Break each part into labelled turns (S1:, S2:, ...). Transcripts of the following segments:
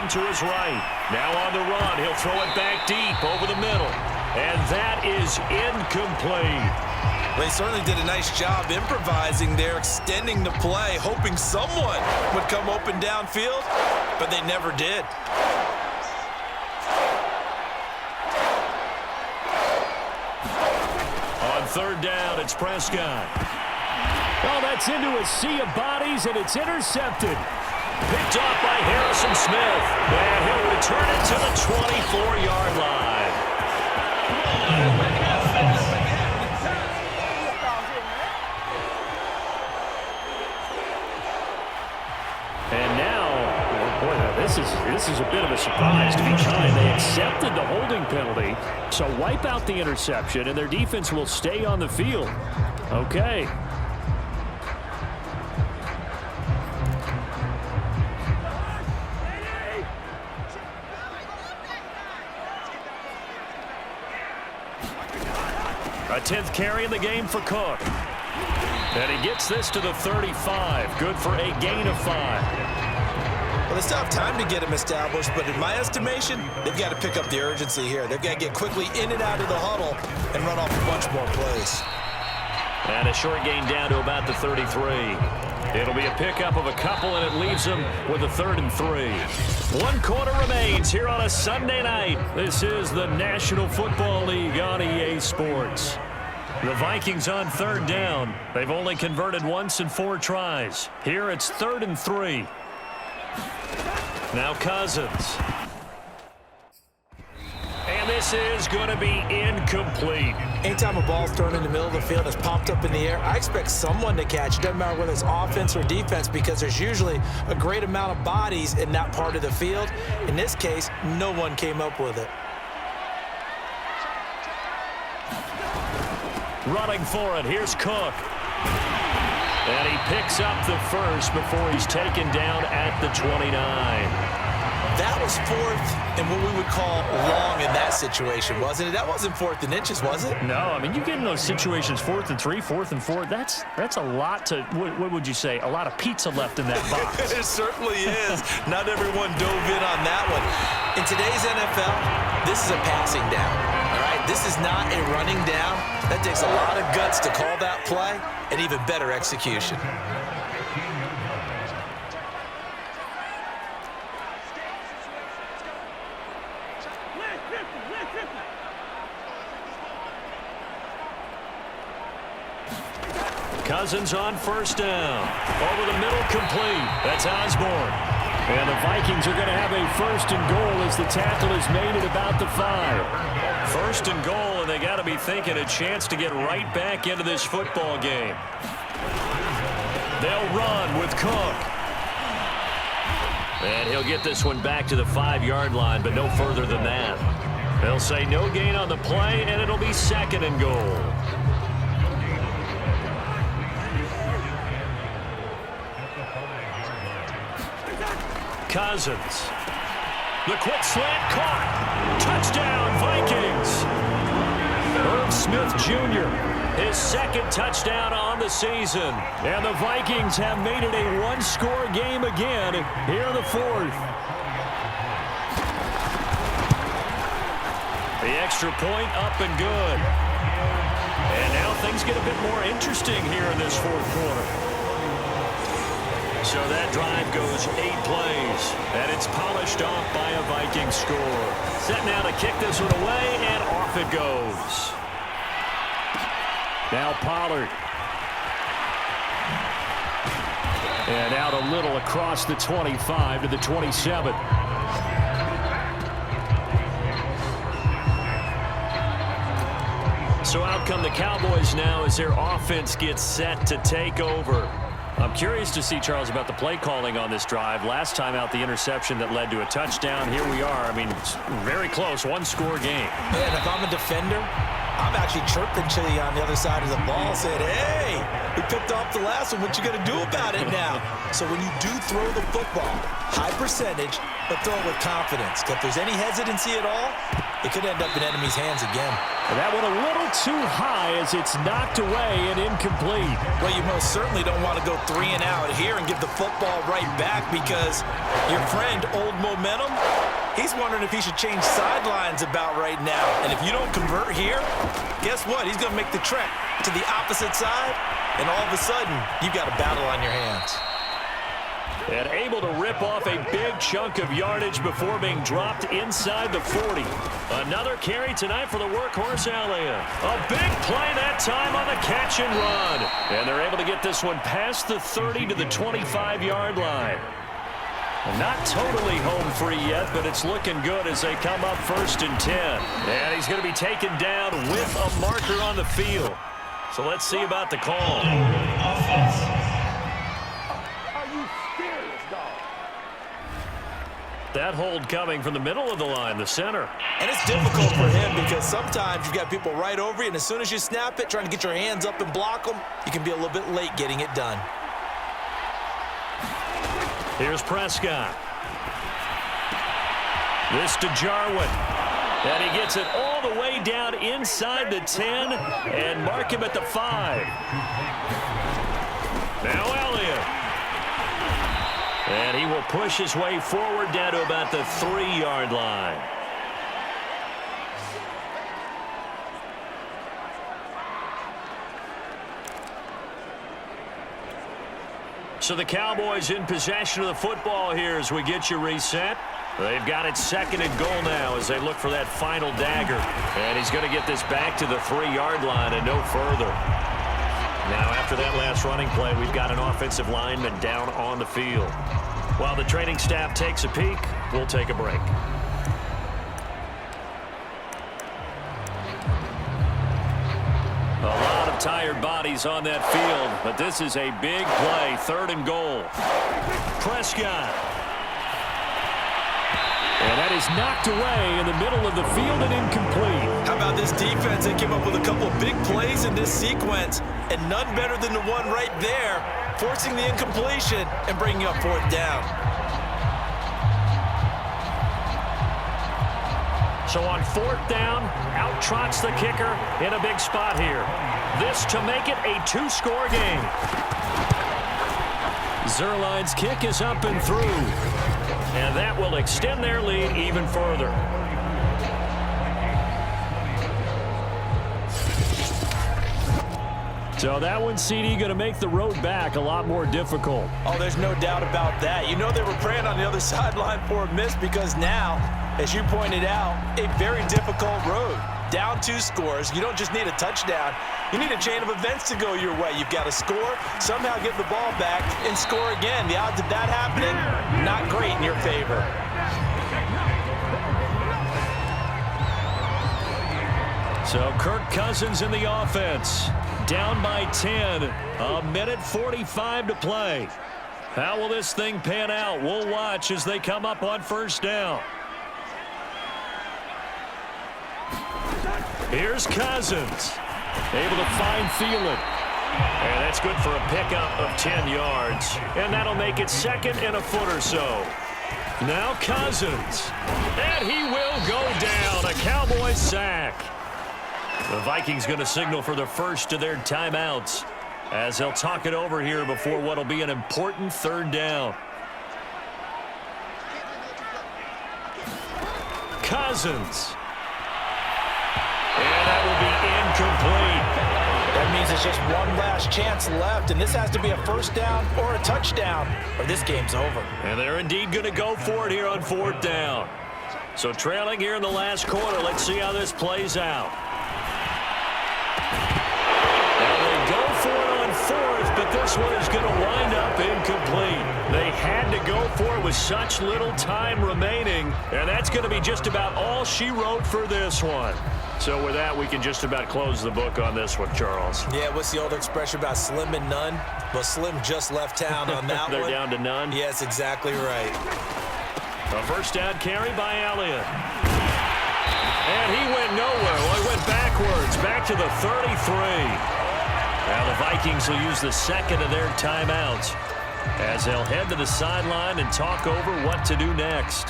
S1: open to his right. Now on the run, he'll throw it back deep over the middle. And that is incomplete.
S2: They certainly did a nice job improvising there, extending the play, hoping someone would come open downfield, but they never did.
S1: On third down, it's Prescott. Oh, that's into a sea of bodies, and it's intercepted. Picked off by Harrison Smith. And he'll return it to the 24-yard line. And now, boy, this is a bit of a surprise to be kind. They accepted the holding penalty, so wipe out the interception, and their defense will stay on the field. Okay. A 10th carry in the game for Cook. And he gets this to the 35. Good for a gain of 5.
S2: Well, they still have time to get him established, but in my estimation, they've got to pick up the urgency here. They've got to get quickly in and out of the huddle and run off a bunch more plays.
S1: And a short gain down to about the 33. It'll be a pickup of a couple, and it leaves them with a 3rd and 3. 1 quarter remains here on a Sunday night. This is the National Football League on EA Sports. The Vikings on 3rd down. They've only converted once in 4 tries. Here it's 3rd and 3. Now Cousins. And this is going to be incomplete.
S2: Anytime a ball's thrown in the middle of the field, it's popped up in the air, I expect someone to catch it. Doesn't matter whether it's offense or defense, because there's usually a great amount of bodies in that part of the field. In this case, no one came up with it.
S1: Running for it, here's Cook. And he picks up the first before he's taken down at the 29.
S2: That was 4th and what we would call long in that situation, wasn't it? That wasn't 4th and inches, was it?
S1: No, I mean, you get in those situations, 4th and 3, 4th and 4. That's a lot to, what would you say, a lot of pizza left in that box.
S2: It certainly is. Not everyone dove in on that one. In today's NFL, this is a passing down, all right? This is not a running down. That takes a lot of guts to call that play and even better execution.
S1: Cousins on 1st down. Over the middle, complete. That's Osborne. And the Vikings are going to have a 1st and goal as the tackle is made at about the 5. 1st and goal, and they got to be thinking a chance to get right back into this football game. They'll run with Cook. And he'll get this one back to the 5-yard line, but no further than that. They'll say no gain on the play, and it'll be 2nd and goal. Cousins. The quick slant caught. Touchdown, Vikings. Herb Smith Jr., his 2nd touchdown on the season. And the Vikings have made it a 1-score game again here in the 4th. The extra point up and good. And now things get a bit more interesting here in this 4th quarter. So that drive goes 8 plays, and it's polished off by a Viking score. Set now to kick this one away, and off it goes. Now Pollard. And out a little across the 25 to the 27. So out come the Cowboys now as their offense gets set to take over. I'm curious to see, Charles, about the play calling on this drive. Last time out, the interception that led to a touchdown. Here we are. I mean, it's very close, 1-score game.
S2: And if I'm a defender, I'm actually chirping Chili on the other side of the ball, saying, hey, we picked off the last one. What you going to do about it now? So when you do throw the football, high percentage, but throw it with confidence. If there's any hesitancy at all, it could end up in enemy's hands again.
S1: And that one a little too high as it's knocked away and incomplete.
S2: Well, you most certainly don't want to go 3 and out here and give the football right back, because your friend, Old Momentum, He's wondering if he should change sidelines about right now. And if you don't convert here, guess what? He's going to make the trek to the opposite side, and all of a sudden, you've got a battle on your hands.
S1: And able to rip off a big chunk of yardage before being dropped inside the 40. Another carry tonight for the workhorse Elliott. A big play that time on the catch and run. And they're able to get this one past the 30 to the 25-yard line. Not totally home free yet, but it's looking good as they come up 1st and 10. And he's going to be taken down with a marker on the field. So let's see about the call. That hold coming from the middle of the line, the center.
S2: And it's difficult for him because sometimes you've got people right over you, and as soon as you snap it, trying to get your hands up and block them, you can be a little bit late getting it done.
S1: Here's Prescott. This to Jarwin. And he gets it all the way down inside the 10 and mark him at the 5. Now Elliott. And he will push his way forward down to about the 3-yard line. So the Cowboys in possession of the football here as we get you reset. They've got it 2nd and goal now as they look for that final dagger. And he's going to get this back to the 3-yard line and no further. Now after that last running play, we've got an offensive lineman down on the field. While the training staff takes a peek, we'll take a break. A lot of tired bodies on that field, but this is a big play, 3rd and goal. Prescott. And that is knocked away in the middle of the field and incomplete.
S2: How about this defense? They came up with a couple of big plays in this sequence, and none better than the one right there, forcing the incompletion and bringing up 4th down.
S1: So on 4th down, out trots the kicker in a big spot here. This to make it a 2-score game. Zerline's kick is up and through. And that will extend their lead even further. So that one, CD, going to make the road back a lot more difficult.
S2: Oh, there's no doubt about that. You know they were praying on the other sideline for a miss because now, as you pointed out, a very difficult road. Down 2 scores. You don't just need a touchdown. You need a chain of events to go your way. You've got to score, somehow get the ball back, and score again. The odds of that happening, not great in your favor.
S1: So Kirk Cousins in the offense. Down by 10. A minute 45 to play. How will this thing pan out? We'll watch as they come up on 1st down. Here's Cousins. Able to find Thielen. And that's good for a pickup of 10 yards. And that'll make it 2nd and a foot or so. Now Cousins. And he will go down. A Cowboys sack. The Vikings going to signal for the first of their timeouts as they'll talk it over here before what will be an important 3rd down. Cousins. And that will be incomplete.
S2: That means it's just one last chance left, and this has to be a 1st down or a touchdown, or this game's over.
S1: And they're indeed going to go for it here on 4th down. So trailing here in the last quarter, let's see how this plays out. Now they go for it on 4th, but this one is going to wind up incomplete. They had to go for it with such little time remaining, and that's going to be just about all she wrote for this one. So with that, we can just about close the book on this one, Charles.
S2: Yeah, what's the old expression about slim and none? Well, Slim just left town on that
S1: They're
S2: one.
S1: down to none?
S2: Yes, exactly right.
S1: A 1st down carry by Elliott. And he went nowhere. Well, he went backwards, back to the 33. Now the Vikings will use the 2nd of their timeouts as they'll head to the sideline and talk over what to do next.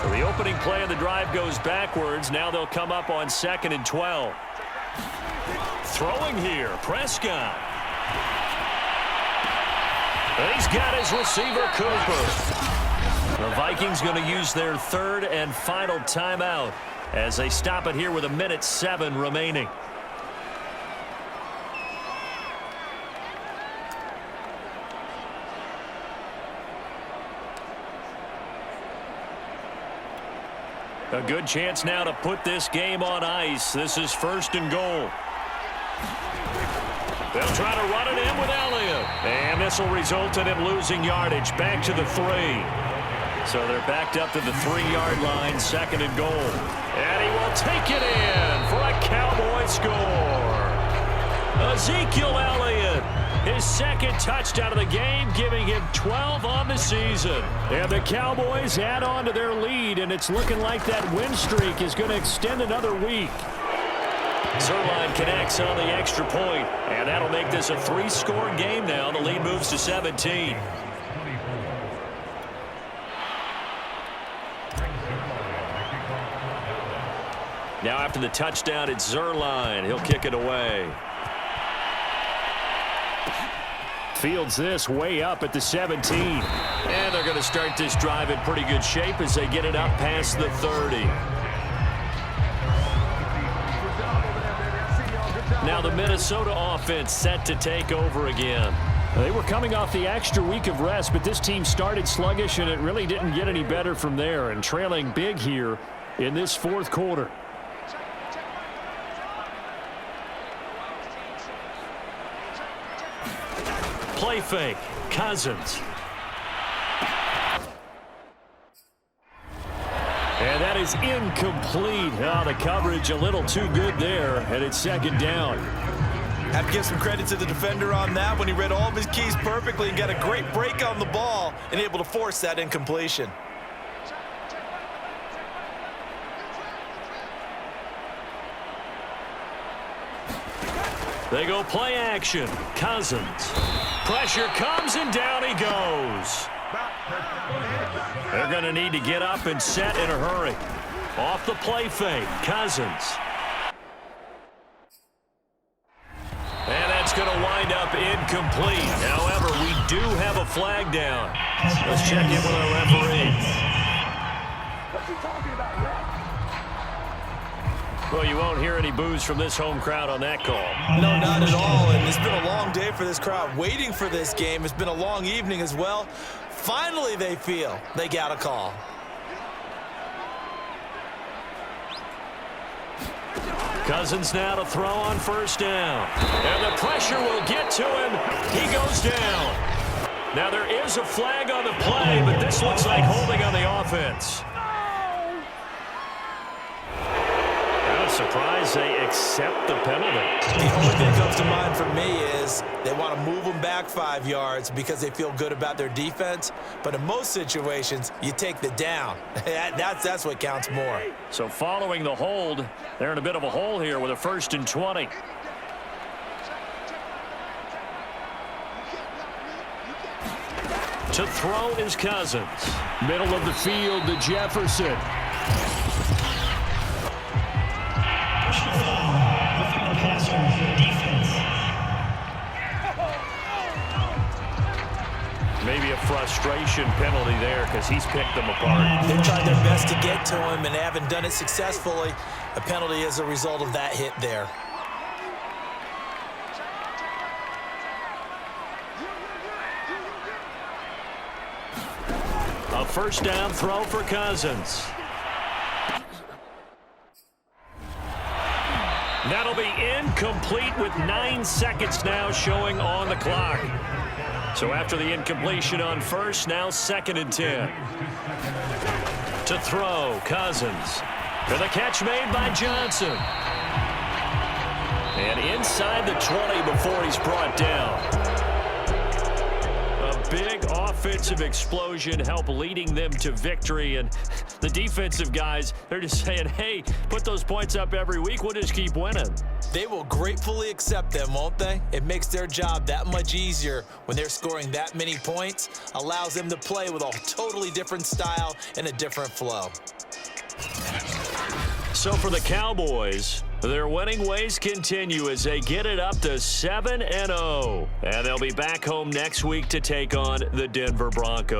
S1: So the opening play of the drive goes backwards. Now they'll come up on 2nd and 12. Throwing here, Prescott. And he's got his receiver, Cooper. The Vikings going to use their third and final timeout as they stop it here with 1:07 remaining. A good chance now to put this game on ice. This is 1st and goal. They'll try to run it in with Elliott. And this will result in him losing yardage back to the 3. So they're backed up to the 3-yard line, 2nd and goal. And he will take it in for a Cowboy score. Ezekiel Elliott, his 2nd touchdown of the game, giving him 12 on the season. And the Cowboys add on to their lead, and it's looking like that win streak is going to extend another week. Zerline connects on the extra point, and that'll make this a 3-score game now. The lead moves to 17. Now after the touchdown, it's Zerline. He'll kick it away. Fields this way up at the 17. And they're going to start this drive in pretty good shape as they get it up past the 30. Now the Minnesota offense set to take over again. They were coming off the extra week of rest, but this team started sluggish, and it really didn't get any better from there, and trailing big here in this 4th quarter. Play fake, Cousins. And that is incomplete. Oh, the coverage a little too good there, and it's 2nd down.
S2: Have to give some credit to the defender on that when he read all of his keys perfectly and got a great break on the ball and able to force that incompletion.
S1: They go play action. Cousins. Pressure comes, and down he goes. They're going to need to get up and set in a hurry. Off the play fake, Cousins. And that's going to wind up incomplete. However, we do have a flag down. Let's check in with our referee. Well, you won't hear any boos from this home crowd on that call.
S2: No, not at all. And it's been a long day for this crowd waiting for this game. It's been a long evening as well. Finally, they feel they got a call.
S1: Cousins now to throw on 1st down. And the pressure will get to him. He goes down. Now there is a flag on the play, but this looks like holding on the offense. Surprised they accept the penalty.
S2: The only thing that comes to mind for me is they want to move them back 5 yards because they feel good about their defense. But in most situations, you take the down. That's what counts more.
S1: So following the hold, they're in a bit of a hole here with a 1st and 20. To throw is Cousins. Middle of the field to Jefferson. Maybe a frustration penalty there because he's picked them apart.
S2: They've tried their best to get to him and haven't done it successfully. A penalty as a result of that hit there.
S1: A 1st down throw for Cousins. That'll be incomplete with 9 seconds now showing on the clock. So after the incompletion on 1st, now 2nd and 10. To throw, Cousins. For the catch made by Johnson. And inside the 20 before he's brought down. A big offensive explosion helped leading them to victory. And the defensive guys, they're just saying, hey, put those points up every week. We'll just keep winning.
S2: They will gratefully accept them, won't they? It makes their job that much easier when they're scoring that many points. Allows them to play with a totally different style and a different flow.
S1: So for the Cowboys, their winning ways continue as they get it up to 7-0. And they'll be back home next week to take on the Denver Broncos.